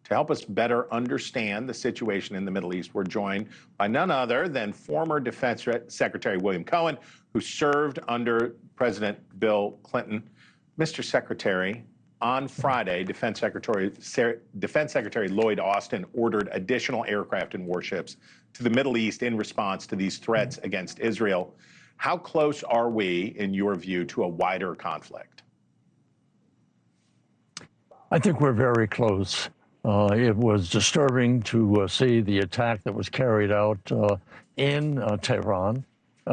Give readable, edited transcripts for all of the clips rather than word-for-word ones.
To help us better understand the situation in the Middle East, we're joined by none other than former Defense Secretary William Cohen, who served under President Bill Clinton. Mr. Secretary, on Friday, Defense Secretary Lloyd Austin ordered additional aircraft and warships to the Middle East in response to these threats against Israel. How close are we, in your view, to a wider conflict? I think we're very close. It was disturbing to see the attack that was carried out in Tehran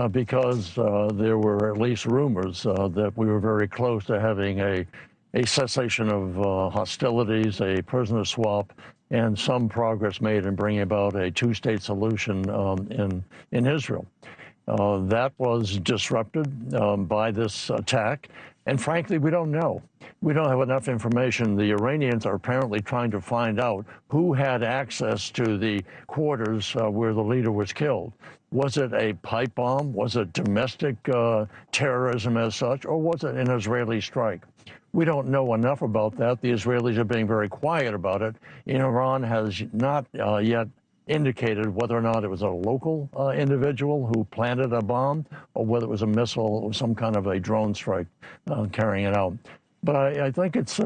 because there were at least rumors that we were very close to having a cessation of hostilities, a prisoner swap, and some progress made in bringing about a two-state solution in Israel. That was disrupted by this attack. And frankly, we don't know. We don't have enough information. The Iranians are apparently trying to find out who had access to the quarters where the leader was killed. Was it a pipe bomb? Was it domestic terrorism as such? Or was it an Israeli strike? We don't know enough about that. The Israelis are being very quiet about it. Iran has not yet indicated whether or not it was a local individual who planted a bomb or whether it was a missile or some kind of a drone strike carrying it out. But I think it's,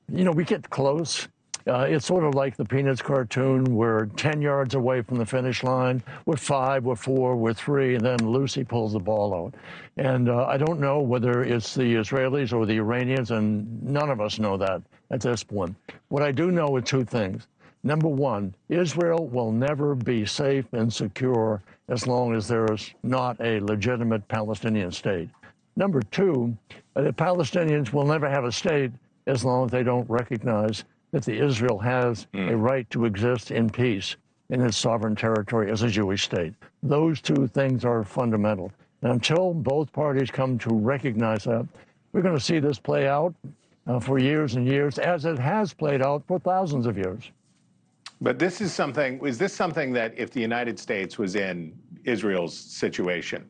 we get close. It's sort of like the Peanuts cartoon. We're 10 yards away from the finish line. We're 5, we're 4, we're 3, and then Lucy pulls the ball out. And I don't know whether it's the Israelis or the Iranians, and none of us know that at this point. What I do know are two things. Number one, Israel will never be safe and secure as long as there is not a legitimate Palestinian state. Number two, the Palestinians will never have a state as long as they don't recognize that Israel has a right to exist in peace in its sovereign territory as a Jewish state. Those two things are fundamental. And until both parties come to recognize that, we're going to see this play out for years and years, as it has played out for thousands of years. But is this something that if the United States was in Israel's situation,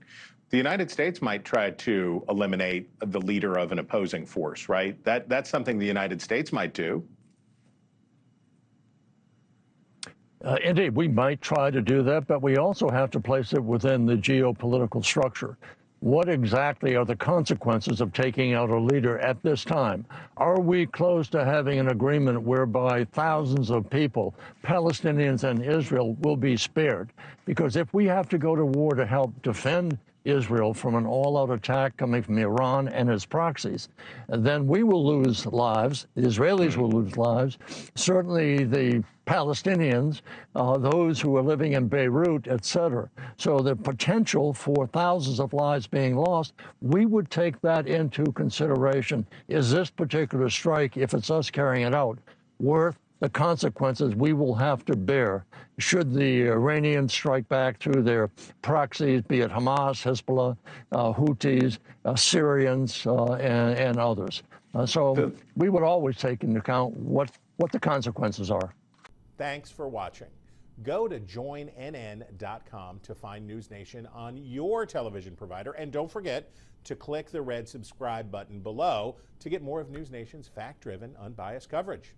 the United States might try to eliminate the leader of an opposing force, right? That's something the United States might do. Indeed, we might try to do that, but we also have to place it within the geopolitical structure. What exactly are the consequences of taking out a leader at this time? Are we close to having an agreement whereby thousands of people, Palestinians and Israel, will be spared? Because if we have to go to war to help defend Israel from an all-out attack coming from Iran and its proxies, then we will lose lives. The Israelis will lose lives. Certainly the Palestinians, those who are living in Beirut, etc. So the potential for thousands of lives being lost, we would take that into consideration. Is this particular strike, if it's us carrying it out, worth the consequences we will have to bear should the Iranians strike back through their proxies, be it Hamas, Hezbollah, Houthis, Syrians, and others. So we would always take into account what the consequences are. Thanks for watching. Go to joinnn.com to find NewsNation on your television provider. And don't forget to click the red subscribe button below to get more of NewsNation's fact-driven, unbiased coverage.